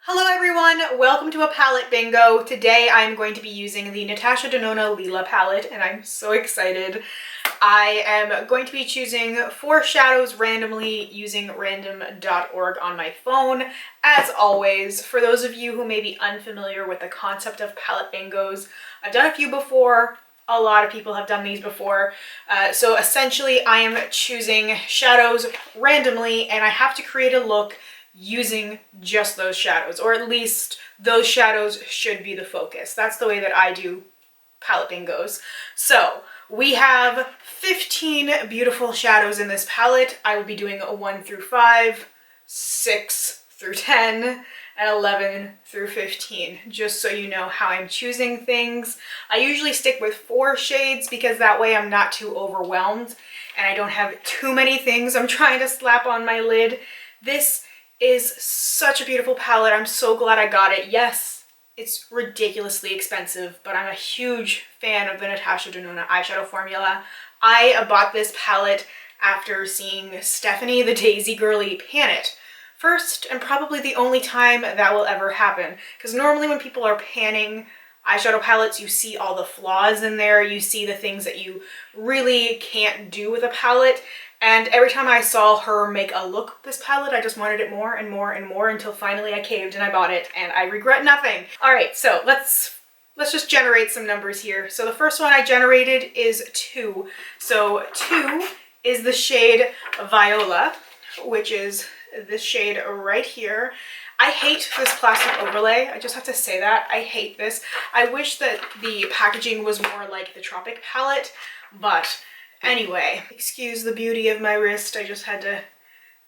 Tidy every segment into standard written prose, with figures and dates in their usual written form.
Hello everyone, welcome to a palette bingo. Today I'm going to be using the Natasha Denona Lila palette and I'm so excited. I am going to be choosing 4 shadows randomly using random.org on my phone. As always, for those of you who may be unfamiliar with the concept of palette bingos, I've done a few before. A lot of people have done these before. So essentially I am choosing shadows randomly and I have to create a look using just those shadows, or at least those shadows should be the focus. That's the way that I do palette bingos. So we have 15 beautiful shadows in this palette. I will be doing a 1 through 5, 6 through 10, and 11 through 15, just so you know how I'm choosing things. I usually stick with 4 shades because that way I'm not too overwhelmed and I don't have too many things I'm trying to slap on my lid. This is such a beautiful palette. I'm so glad I got it. Yes, it's ridiculously expensive, but I'm a huge fan of the Natasha Denona eyeshadow formula. I bought this palette after seeing Stephanie, TheDaiseyGirly, pan it. First, and probably the only time that will ever happen, because normally when people are panning eyeshadow palettes, you see all the flaws in there, you see the things that you really can't do with a palette. And every time I saw her make a look with this palette, I just wanted it more and more and more until finally I caved and I bought it and I regret nothing. All right, so let's just generate some numbers here. So the first one I generated is 2. So 2 is the shade Viola, which is this shade right here. I hate this plastic overlay. I just have to say that. I hate this. I wish that the packaging was more like the Tropic palette, but anyway, excuse the beauty of my wrist. I just had to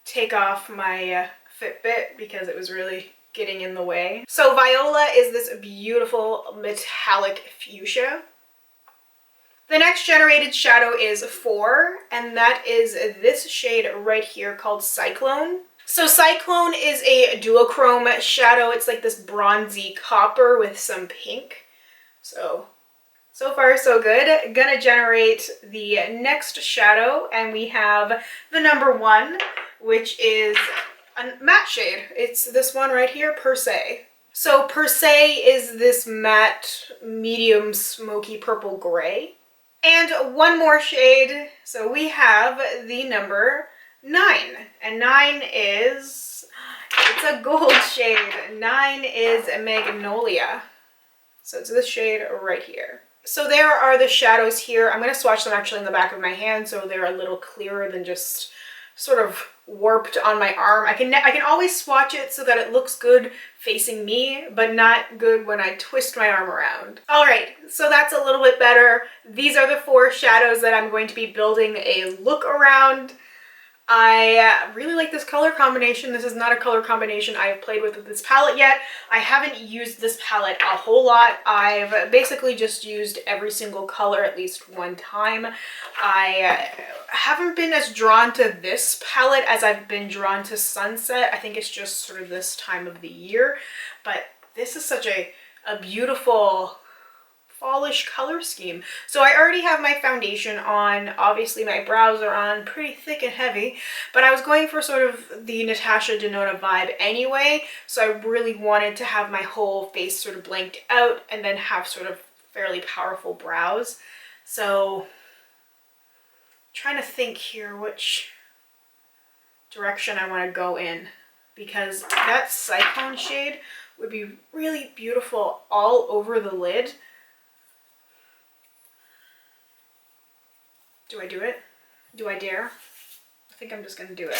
take off my Fitbit because it was really getting in the way. So Viola is this beautiful metallic fuchsia. The next generated shadow is 4, and that is this shade right here called Cyclone. So Cyclone is a duochrome shadow. It's like this bronzy copper with some pink. So far so good. Gonna generate the next shadow, and we have the number 1, which is a matte shade. It's this one right here, Per Se. So Per Se is this matte, medium, smoky purple gray. And one more shade. So we have the number 9, and 9 is, it's a gold shade. 9 is Magnolia. So it's this shade right here. So there are the shadows here. I'm going to swatch them actually in the back of my hand so they're a little clearer than just sort of warped on my arm. I can always swatch it so that it looks good facing me, but not good when I twist my arm around. All right, so that's a little bit better. These are the 4 shadows that I'm going to be building a look around. I really like this color combination. This is not a color combination I've played with this palette yet. I haven't used this palette a whole lot. I've basically just used every single color at least one time. I haven't been as drawn to this palette as I've been drawn to Sunset. I think it's just sort of this time of the year, but this is such a beautiful fallish color scheme. So I already have my foundation on. Obviously my brows are on pretty thick and heavy, but I was going for sort of the Natasha Denona vibe anyway, so I really wanted to have my whole face sort of blanked out and then have sort of fairly powerful brows. So trying to think here which direction I want to go in, because that Cyclone shade would be really beautiful all over the lid. Do I do it? Do I dare? I think I'm just going to do it.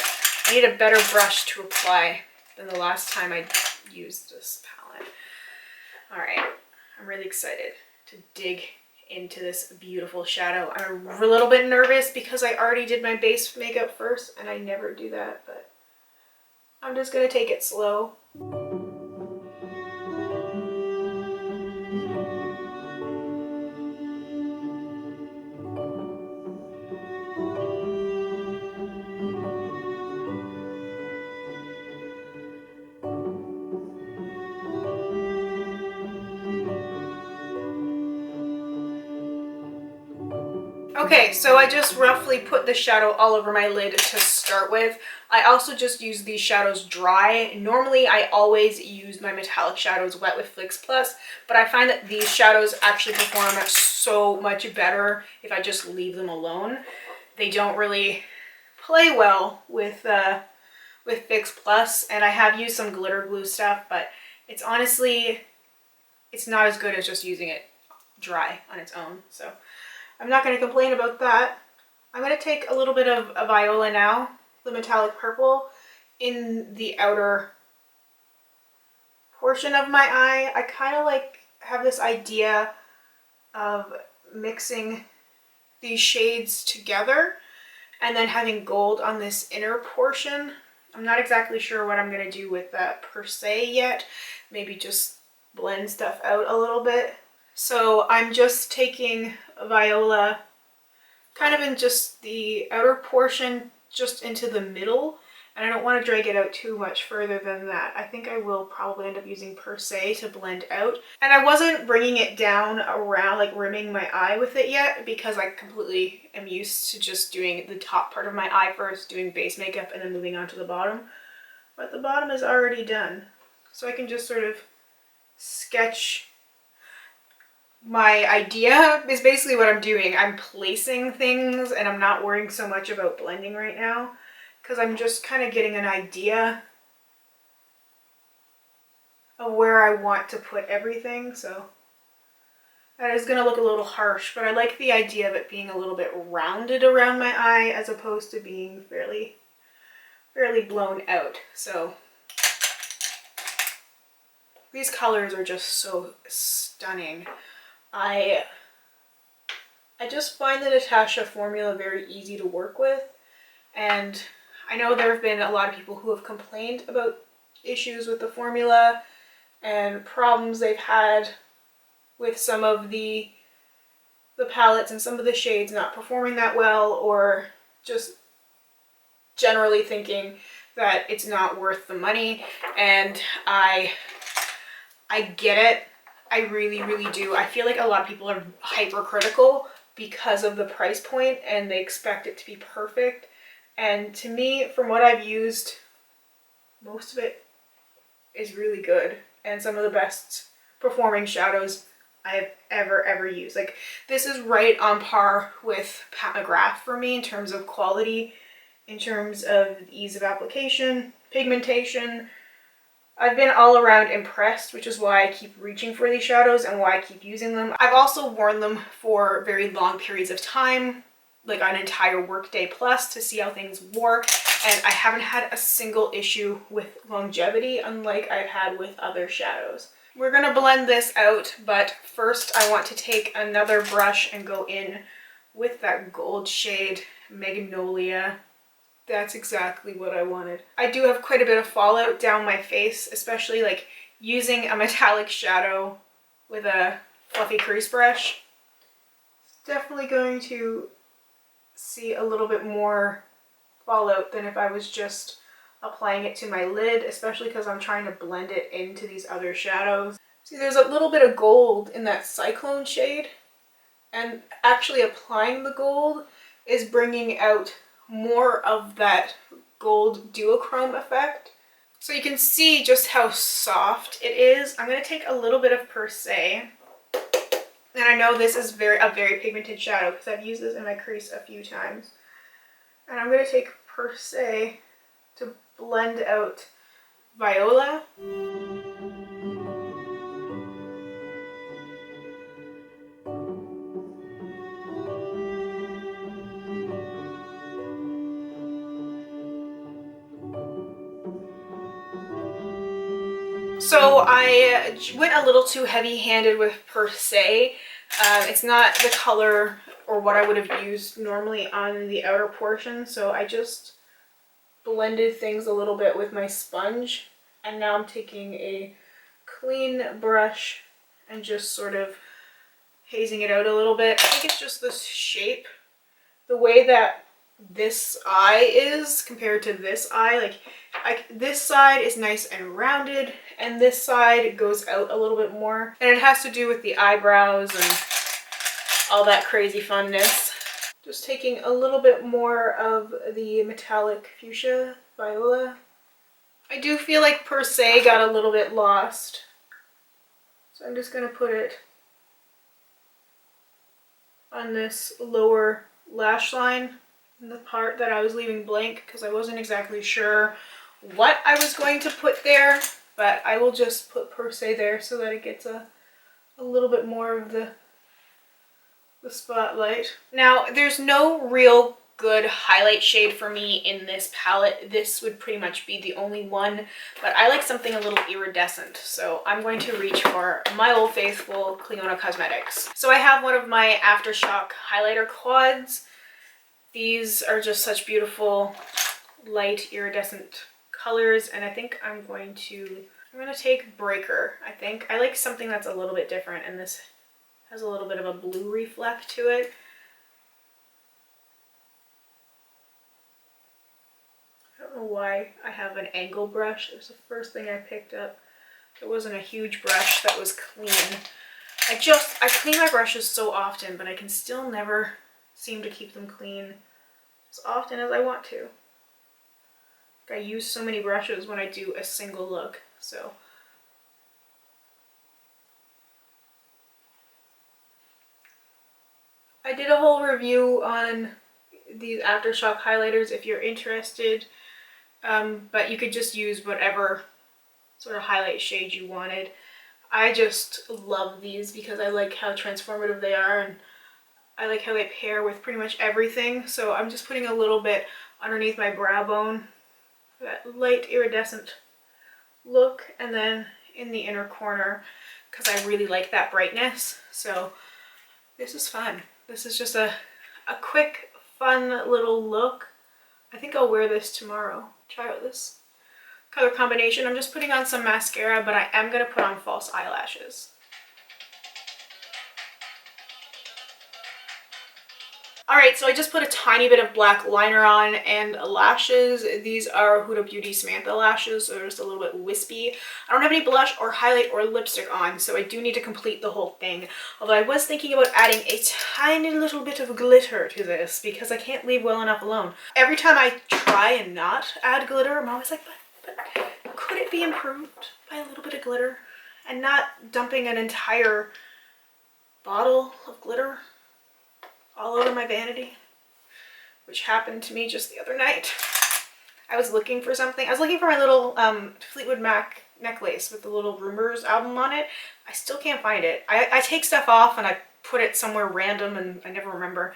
I need a better brush to apply than the last time I used this palette. All right, I'm really excited to dig into this beautiful shadow. I'm a little bit nervous because I already did my base makeup first and I never do that, but I'm just going to take it slow. Okay, so I just roughly put the shadow all over my lid to start with. I also just use these shadows dry. Normally, I always use my metallic shadows wet with Fix Plus, but I find that these shadows actually perform so much better if I just leave them alone. They don't really play well with Fix Plus, and I have used some glitter glue stuff, but it's honestly, it's not as good as just using it dry on its own. So I'm not going to complain about that. I'm going to take a little bit of a Viola now, the metallic purple, in the outer portion of my eye. I kind of like have this idea of mixing these shades together and then having gold on this inner portion. I'm not exactly sure what I'm going to do with that per se yet. Maybe just blend stuff out a little bit. So I'm just taking Viola kind of in just the outer portion, just into the middle. And I don't want to drag it out too much further than that. I think I will probably end up using per se to blend out. And I wasn't bringing it down around, like rimming my eye with it yet, because I completely am used to just doing the top part of my eye first, doing base makeup, and then moving on to the bottom. But the bottom is already done. So I can just sort of sketch. My idea is basically what I'm doing. I'm placing things and I'm not worrying so much about blending right now because I'm just kind of getting an idea of where I want to put everything. So that is going to look a little harsh, but I like the idea of it being a little bit rounded around my eye as opposed to being fairly blown out. So these colors are just so stunning. I just find the Natasha formula very easy to work with, and I know there have been a lot of people who have complained about issues with the formula and problems they've had with some of the palettes and some of the shades not performing that well, or just generally thinking that it's not worth the money. And I get it. I really, really do. I feel like a lot of people are hypercritical because of the price point and they expect it to be perfect. And to me, from what I've used, most of it is really good and some of the best performing shadows I've ever used. Like, this is right on par with Pat McGrath for me in terms of quality, in terms of ease of application, pigmentation. I've been all around impressed, which is why I keep reaching for these shadows and why I keep using them. I've also worn them for very long periods of time, like an entire workday plus, to see how things wore, and I haven't had a single issue with longevity, unlike I've had with other shadows. We're gonna blend this out, but first I want to take another brush and go in with that gold shade, Magnolia. That's exactly what I wanted. I do have quite a bit of fallout down my face, especially like using a metallic shadow with a fluffy crease brush. It's definitely going to see a little bit more fallout than if I was just applying it to my lid, especially because I'm trying to blend it into these other shadows. See, there's a little bit of gold in that Cyclone shade, and actually applying the gold is bringing out more of that gold duochrome effect. So you can see just how soft it is. I'm going to take a little bit of Per Se, and I know this is a very pigmented shadow because I've used this in my crease a few times. And I'm going to take Per Se to blend out Viola. So I went a little too heavy-handed with Per Se. It's not the color or what I would have used normally on the outer portion, so I just blended things a little bit with my sponge, and now I'm taking a clean brush and just sort of hazing it out a little bit. I think it's just this shape, the way that this eye is compared to this eye. Like this side is nice and rounded, and this side goes out a little bit more. And it has to do with the eyebrows and all that crazy funness. Just taking a little bit more of the metallic fuchsia viola. I do feel like Per Se got a little bit lost. So I'm just going to put it on this lower lash line, the part that I was leaving blank because I wasn't exactly sure what I was going to put there, but I will just put Per Se there so that it gets a little bit more of the spotlight. Now, there's no real good highlight shade for me in this palette. This would pretty much be the only one, but I like something a little iridescent, so I'm going to reach for my old faithful Clionadh Cosmetics. So I have one of my Aftershock highlighter quads. These are just such beautiful light iridescent colors, and I think I'm going to take Breaker. I like something that's a little bit different, and this has a little bit of a blue reflect to it. I don't know why I have an angle brush. It was the first thing I picked up. It wasn't a huge brush that was clean. I clean my brushes so often, but I can still never seem to keep them clean as often as I want to. I use so many brushes when I do a single look, so. I did a whole review on these Aftershock highlighters if you're interested, but you could just use whatever sort of highlight shade you wanted. I just love these because I like how transformative they are, and I like how they pair with pretty much everything. So I'm just putting a little bit underneath my brow bone, that light iridescent look, and then in the inner corner because I really like that brightness. So this is fun. This is just a quick, fun little look. I think I'll wear this tomorrow. Try out this color combination. I'm just putting on some mascara, but I am going to put on false eyelashes. Alright, so I just put a tiny bit of black liner on and lashes. These are Huda Beauty Samantha lashes, so they're just a little bit wispy. I don't have any blush or highlight or lipstick on, so I do need to complete the whole thing. Although I was thinking about adding a tiny little bit of glitter to this because I can't leave well enough alone. Every time I try and not add glitter, I'm always like, but could it be improved by a little bit of glitter? And not dumping an entire bottle of glitter all over my vanity, which happened to me just the other night. I was looking for something. I was looking for my little Fleetwood Mac necklace with the little Rumors album on it. I still can't find it. I take stuff off and I put it somewhere random and I never remember.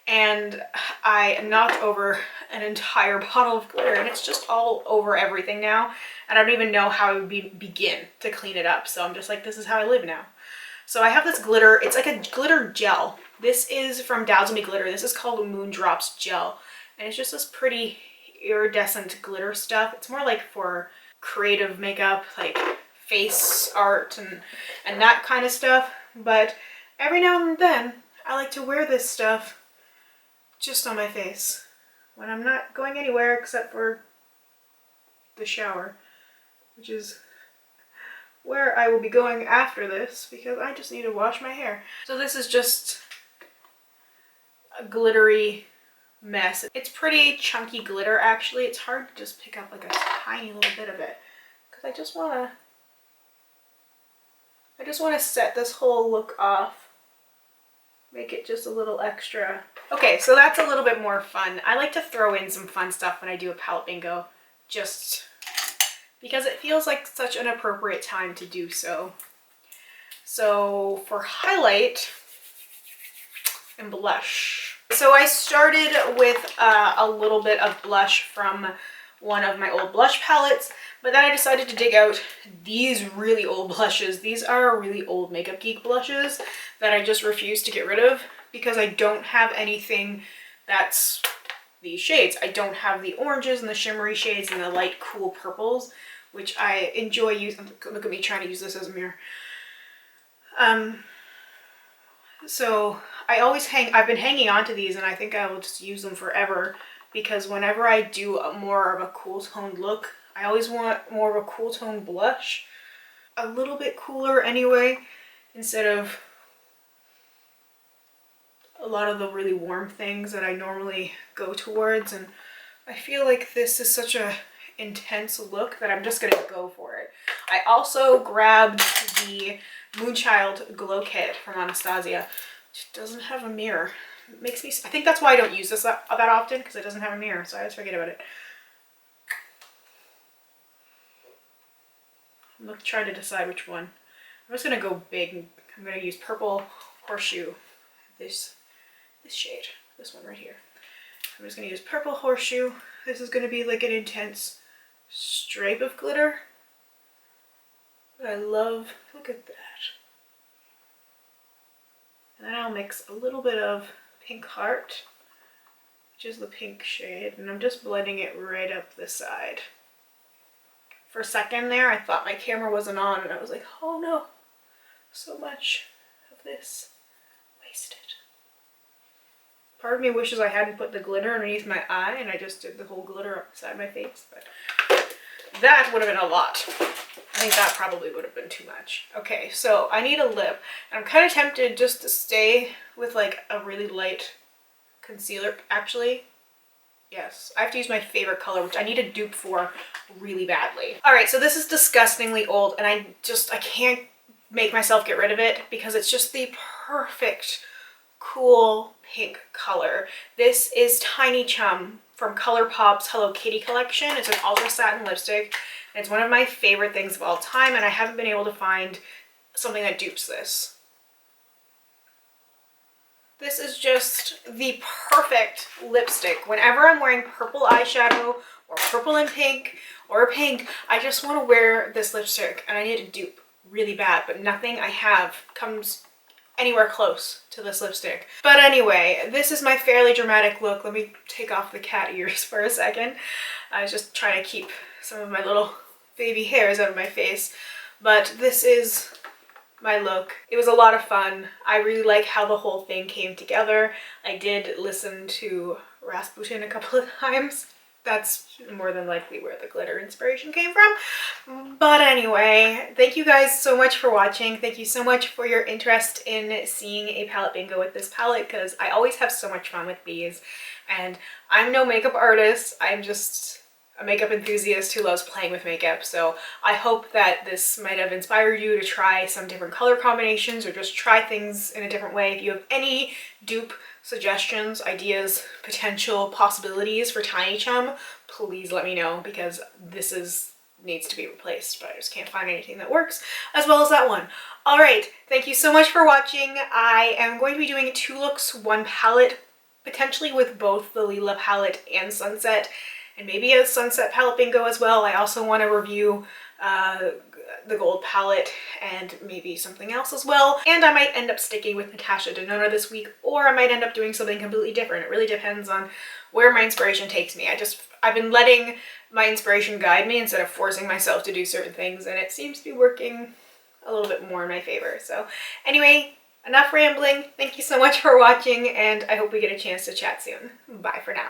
And I knocked over an entire bottle of glitter and it's just all over everything now. And I don't even know how I would begin to clean it up. So I'm just like, this is how I live now. So I have this glitter. It's like a glitter gel. This is from Dazzle Me Glitter. This is called Moondrops Gel. And it's just this pretty iridescent glitter stuff. It's more like for creative makeup, like face art and that kind of stuff. But every now and then, I like to wear this stuff just on my face when I'm not going anywhere except for the shower, which is where I will be going after this because I just need to wash my hair. So this is just a glittery mess. It's pretty chunky glitter actually. It's hard to just pick up like a tiny little bit of it because I just want to set this whole look off, make it just a little extra. Okay, so that's a little bit more fun. I like to throw in some fun stuff when I do a palette bingo, just because it feels like such an appropriate time to do so. So for highlight and blush. So I started with a little bit of blush from one of my old blush palettes, but then I decided to dig out these really old blushes. These are really old Makeup Geek blushes that I just refuse to get rid of because I don't have anything that's these shades. I don't have the oranges and the shimmery shades and the light cool purples, which I enjoy using. Look at me trying to use this as a mirror. So I've been hanging on to these and I think I will just use them forever because whenever I do more of a cool toned look, I always want more of a cool toned blush. A little bit cooler anyway, instead of a lot of the really warm things that I normally go towards, and I feel like this is such a intense look that I'm just gonna go for it. I also grabbed the Moonchild Glow Kit from Anastasia, which doesn't have a mirror. It makes me, I think that's why I don't use this that often, because it doesn't have a mirror, so I always forget about it. I'm gonna try to decide which one. I'm just gonna go big. I'm gonna use Purple Horseshoe, this shade, this one right here. I'm just gonna use Purple Horseshoe. This is gonna be like an intense stripe of glitter. But I love, look at that. And then I'll mix a little bit of Pink Heart, which is the pink shade, and I'm just blending it right up the side. For a second there, I thought my camera wasn't on, and I was like, oh no, so much of this wasted. Part of me wishes I hadn't put the glitter underneath my eye and I just did the whole glitter up beside my face, but that would have been a lot. I think that probably would have been too much. Okay, so I need a lip, and I'm kind of tempted just to stay with like a really light concealer. Actually, yes, I have to use my favorite color, which I need a dupe for really badly. All right, so this is disgustingly old, and I can't make myself get rid of it because it's just the perfect cool pink color. This is Tiny Chum from ColourPop's Hello Kitty collection. It's an ultra satin lipstick, and it's one of my favorite things of all time, and I haven't been able to find something that dupes this. This is just the perfect lipstick. Whenever I'm wearing purple eyeshadow or purple and pink or pink, I just want to wear this lipstick, and I need a dupe really bad, but nothing I have comes anywhere close to this lipstick. But anyway, this is my fairly dramatic look. Let me take off the cat ears for a second. I was just trying to keep some of my little baby hairs out of my face, but this is my look. It was a lot of fun. I really like how the whole thing came together. I did listen to Rasputin a couple of times. That's more than likely where the glitter inspiration came from. But anyway, thank you guys so much for watching. Thank you so much for your interest in seeing a palette bingo with this palette, because I always have so much fun with these. And I'm no makeup artist. I'm just a makeup enthusiast who loves playing with makeup. So I hope that this might have inspired you to try some different color combinations or just try things in a different way. If you have any dupe suggestions, ideas, potential possibilities for Tiny Chum, please let me know, because this needs to be replaced, but I just can't find anything that works as well as that one. All right, thank you so much for watching. I am going to be doing 2 looks, 1 palette, potentially with both the Lila palette and Sunset, and maybe a Sunset palette bingo as well. I also want to review the gold palette and maybe something else as well. And I might end up sticking with Natasha Denona this week, or I might end up doing something completely different. It really depends on where my inspiration takes me. I've been letting my inspiration guide me instead of forcing myself to do certain things, and it seems to be working a little bit more in my favor. So anyway, enough rambling. Thank you so much for watching, and I hope we get a chance to chat soon. Bye for now.